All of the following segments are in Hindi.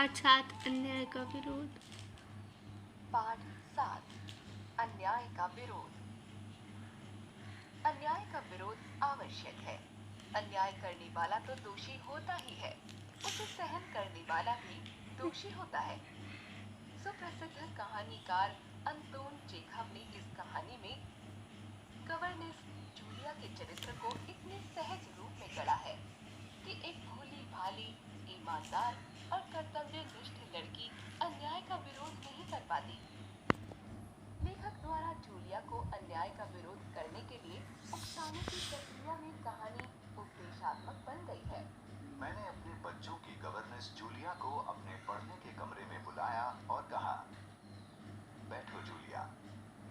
पाठ 7 अन्याय का विरोध। पाठ 7 अन्याय का विरोध। अन्याय का विरोध आवश्यक है। अन्याय करने वाला तो दोषी होता ही है, उसे सहन करने वाला भी दोषी होता है। सुप्रसिद्ध कहानीकार अंतोन चेखव ने इस कहानी में गवर्नेस जूलिया के चरित्र को इतने सहज रूप में गढ़ा है कि एक भोली भाली, ईमानदार और कर्तव्यनिष्ठ लड़की अन्याय का विरोध नहीं कर पाती। लेखक द्वारा जूलिया को अन्याय का विरोध करने के लिए उकसाने की प्रक्रिया में कहानी उपदेशात्मक बन गई है। मैंने अपने बच्चों की गवर्नेस जूलिया को अपने पढ़ने के कमरे में बुलाया और कहा, बैठो जूलिया,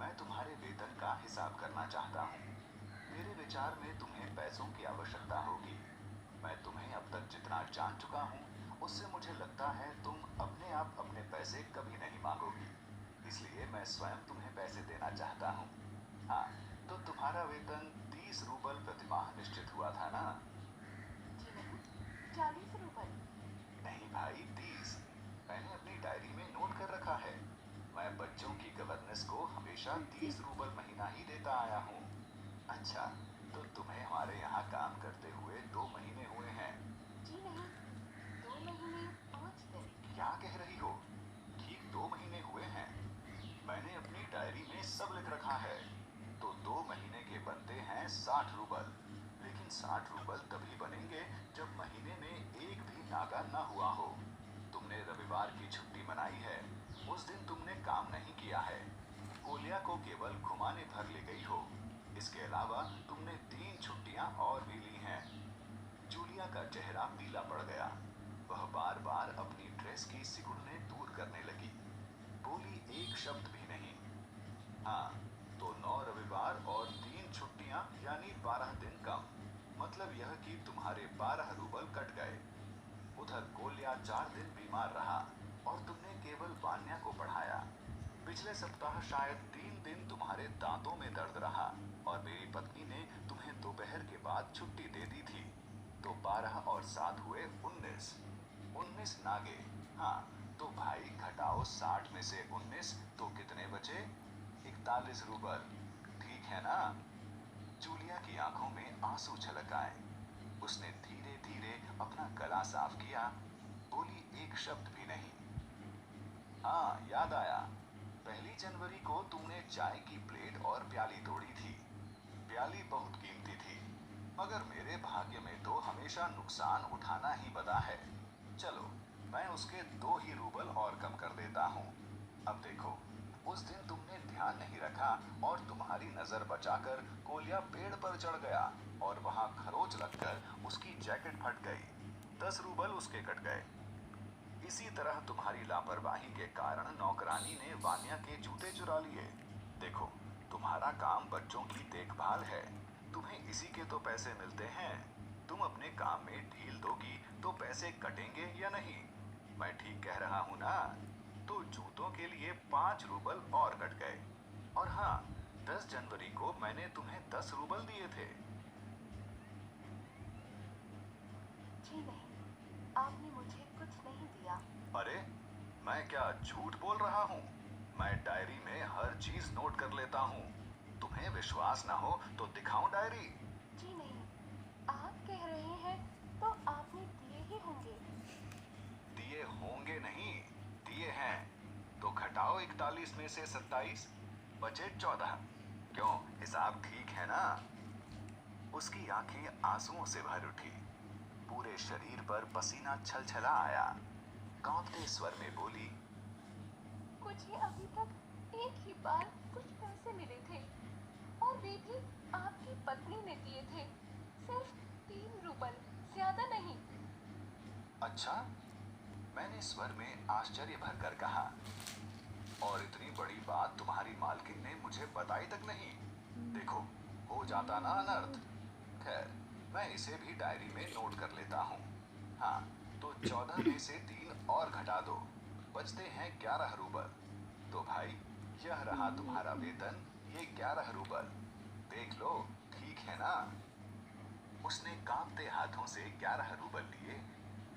मैं तुम्हारे वेतन का हिसाब करना चाहता हूँ। मेरे विचार में तुम्हें पैसों की आवश्यकता होगी। मैं तुम्हें अब तक जितना जान चुका हूँ, उससे मुझे लगता है तुम अपने आप अपने पैसे कभी नहीं मांगोगी। इसलिए मैं स्वयं तुम्हें पैसे देना चाहता हूँ। हाँ, तो तुम्हारा वेतन 30 रूबल प्रतिमाह निश्चित हुआ था ना? जी नहीं, 40 रूबल। नहीं भाई, 30। मैंने अपनी डायरी में नोट कर रखा है। मैं बच्चों की गवर्नेंस को हमेशा 30 रूबल महीना ही देता आया हूँ। अच्छा, तो तुम्हें हमारे यहाँ काम करते हुए 2 महीने हुए हैं। जी नहीं, 2 महीने 5 दिन। क्या कह रही हो? ठीक 2 महीने हुए हैं। मैंने अपनी डायरी में सब लिख रखा है। तो 2 महीने के बनते हैं 60 रूबल। लेकिन 60 रूबल तभी बनेंगे जब महीने में एक भी नागा न हुआ हो। तुमने रविवार की छुट्टी मनाई है, उस दिन तुमने काम नहीं किया है। कोलिया को केवल घुमाने भर ले गई हो। इसके अलावा तुमने 3 छुट्टियां और भी ली हैं। जूलिया का चेहरा पीला पड़ गया। वह बार बार अपनी ड्रेस की सिकुड़ने दूर करने लगी। बोली एक शब्द भी नहीं। हाँ, तो 9 रविवार और 3 छुट्टियां यानी 12 दिन कम। मतलब यह कि तुम्हारे 12 रूबल कट गए। उधर कोलिया 4 दिन बीमार रहा और तुमने केवल वान्या को पढ़ाया। पिछले सप्ताह शायद 3 दिन तुम्हारे दांतों में दर्द रहा और मेरी पत्नी ने तुम्हें दोपहर के बाद छुट्टी दे दी थी। तो 12 और 7 हुए 19। 19 नागे। हाँ, तो भाई घटाओ 60 में से 19 तो कितने बचे? 41 रूबल। ठीक है ना? जूलिया की आंखों में आंसू छलक आए। उसने धीरे धीरे अपना गला साफ किया। बोली एक शब्द भी नहीं। हाँ, याद आया। 1 जनवरी को तुमने चाय की प्लेट और प्याली तोड़ी थी। प्याली बहुत कीमती थी, मगर मेरे भाग्य में तो हमेशा नुकसान उठाना ही बदा है। चलो, मैं उसके 2 ही रूबल और कम कर देता हूँ। अब देखो, उस दिन तुमने ध्यान नहीं रखा और तुम्हारी नजर बचाकर कोलिया पेड़ पर चढ़ गया और वहां खरोच लगकर उसकी जैकेट फट गई। 10 रूबल उसके कट गए। इसी तरह तुम्हारी लापरवाही के कारण नौकरानी ने वान्या के जूते चुरा लिए। देखो, तुम्हारा काम बच्चों की देखभाल है। तुम्हें इसी के तो पैसे मिलते हैं। तुम अपने काम में ढील दोगी तो पैसे कटेंगे या नहीं? मैं ठीक कह रहा हूँ ना? तो जूतों के लिए 5 रूबल और कट गए। और हाँ, 10 जनवरी को मैंने तुम्हें 10 रूबल दिए थे। जी नहीं, आपने मुझे कुछ नहीं दिया। अरे, मैं क्या झूठ बोल रहा हूँ? मैं डायरी में हर चीज नोट कर लेता हूँ। तुम्हें विश्वास ना हो तो दिखाऊं डायरी? जी नहीं, आप कह रहे हैं तो आपने दिए ही होंगे। दिए होंगे नहीं, दिए हैं। तो घटाओ 41 में से 27, बचे 14। क्यों, हिसाब ठीक है ना? उसकी आंखें आंसुओं से भर उठी। पूरे शरीर पर पसीना छलछला आया। कांपते स्वर में बोली, मुझे अभी तक एक ही बार कुछ पैसे मिले थे और वे भी आपकी पत्नी ने दिए थे। सिर्फ 3 रूबल, ज्यादा नहीं। अच्छा? मैंने स्वर में आश्चर्य भरकर कहा, और इतनी बड़ी बात तुम्हारी मालकिन ने मुझे बताई तक नहीं? देखो, हो जाता ना अनर्थ। खैर, मैं इसे भी डायरी में नोट कर लेता हूँ। हाँ, तो 14 में से 3 और घटा दो, बचते हैं 11 रूबल। तो भाई, यह रहा तुम्हारा वेतन, ये 11 रूबल। देख लो, ठीक है ना? उसने कांपते हाथों से 11 रूबल लिए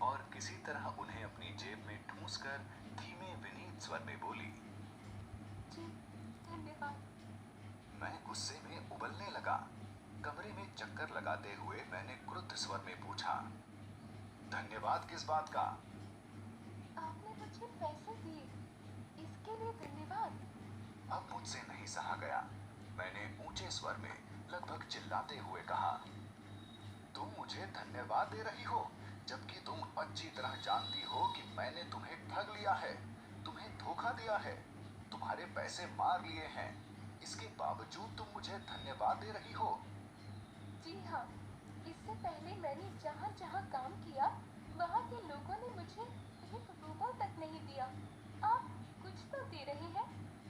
और किसी तरह उन्हें अपनी जेब में ठूंस हंसकर धीमे विनीत स्वर में बोली, जी धन्यवाद। मैं गुस्से में उबलने लगा। कमरे में चक्कर लगाते हुए मैंने क्रुद्ध स्वर में पूछा, धन्यवाद किस बात का? आपने मुझे पैसे दिए, इसके लिए धन्यवाद। अब मुझसे नहीं सहा गया। मैंने ऊंचे स्वर में लगभग चिल्लाते हुए कहा, तुम मुझे धन्यवाद दे रही हो जबकि तुम अच्छी तरह जानती हो कि मैंने तुम्हें ठग लिया है, तुम्हें धोखा दिया है, तुम्हारे पैसे मार लिए हैं। इसके बावजूद तुम मुझे धन्यवाद दे रही हो। जी हाँ, इससे पहले मैंने जहाँ जहाँ काम किया वहाँ के लोगों ने मुझे 1 रूपल तक नहीं दिया। आप कुछ तो दे रहे हैं।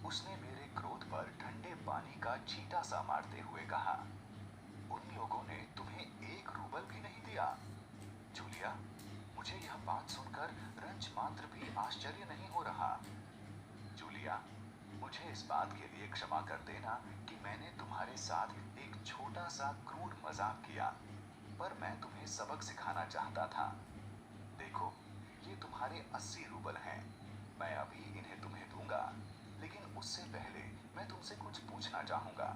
उसने मेरे क्रोध पर ठंडे पानी का छींटा सा मारते हुए कहा, उन लोगों ने तुम्हें 1 रूबल भी नहीं दिया। जूलिया, मुझे यह बात सुनकर रंज मात्र भी आश्चर्य नहीं हो रहा। जूलिया, मुझे इस बात के लिए क्षमा कर देना कि मैंने तुम्हारे साथ एक छोटा सा क्रूर मजाक किया, पर मैं तुम्हें सबक सिखाना चाहता था। देखो, ये तुम्हारे 80 रूबल हैं। मैं अभी इन्हें तुम्हें दूंगा, लेकिन उससे पहले मैं तुमसे कुछ पूछना चाहूंगा।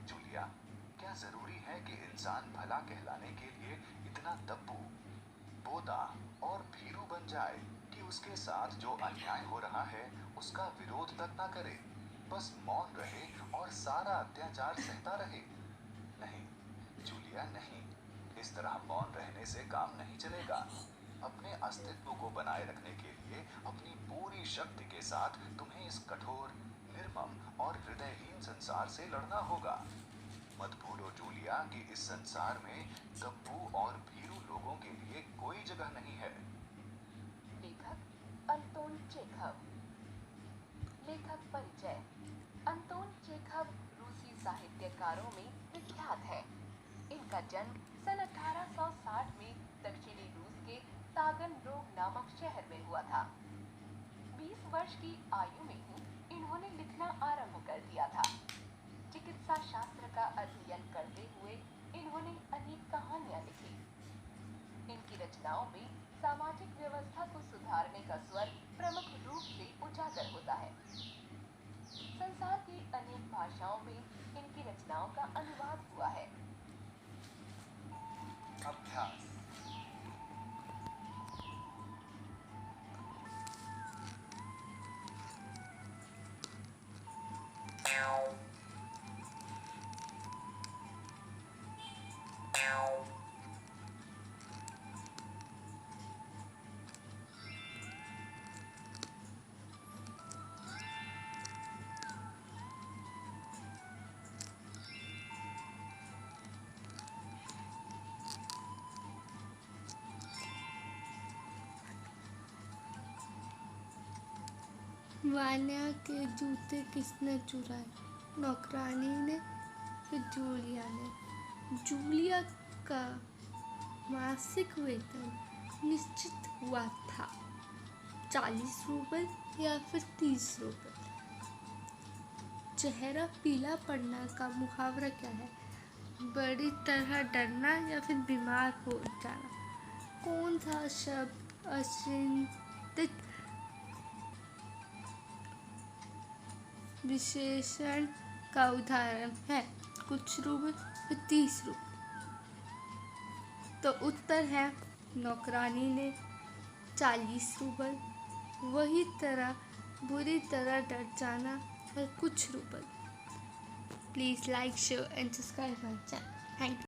जूलिया, क्या जरूरी है कि इंसान भला कहलाने के लिए इतना दब्बू, बोदा और भीरू बन जाए कि उसके साथ जो अन्याय हो रहा है उसका विरोध तक ना करे, बस मौन रहे और सारा अत्याचार सहता रहे? नहीं जूलिया, नहीं। इस तरह मौन रहने से काम नहीं चलेगा। अपने अस्तित्व को बनाए रखने के लिए अपनी पूरी शक्ति के साथ तुम्हें इस कठोर, निर्मम और हृदयहीन संसार से लड़ना होगा। मत भूलो जूलिया कि इस संसार में दब्बू और भीरू लोगों के लिए कोई जगह नहीं है। लेखक अंतोन चेखव। लेखक परिचय। अंतोन चेखव रूसी साहित्यकारों में विख्यात है। इनका जन्म सन 1860 में दक्षिणी रूस के तागनरोग नामक शहर में हुआ था। 20 वर्ष की आयु में ही इन्होंने लिखना आरंभ कर दिया था। चिकित्सा शास्त्र का अध्ययन करते हुए इन्होंने अनेक कहानियां लिखी। इनकी रचनाओं में सामाजिक व्यवस्था को सुधारने का स्वर प्रमुख रूप से उजागर होता है। संसार की अनेक भाषाओं में इनकी रचनाओं का अनुवाद हुआ है। अभ्यास। वान्या के जूते किसने चुराए? नौकरानी ने फिर जूलिया ने। जूलिया का मासिक वेतन निश्चित हुआ था, 40 रूबल या फिर 30 रूबल। चेहरा पीला पड़ना का मुहावरा क्या है? बड़ी तरह डरना या फिर बीमार हो जाना। कौन सा शब्द अचिंतित विशेषण का उदाहरण है? कुछ रूबल फिर 30 रूबल। तो उत्तर है नौकरानी ने 40 रूबल। वही तरह बुरी तरह डर जाना और कुछ rouble. Please like, share and subscribe my channel. Thank you.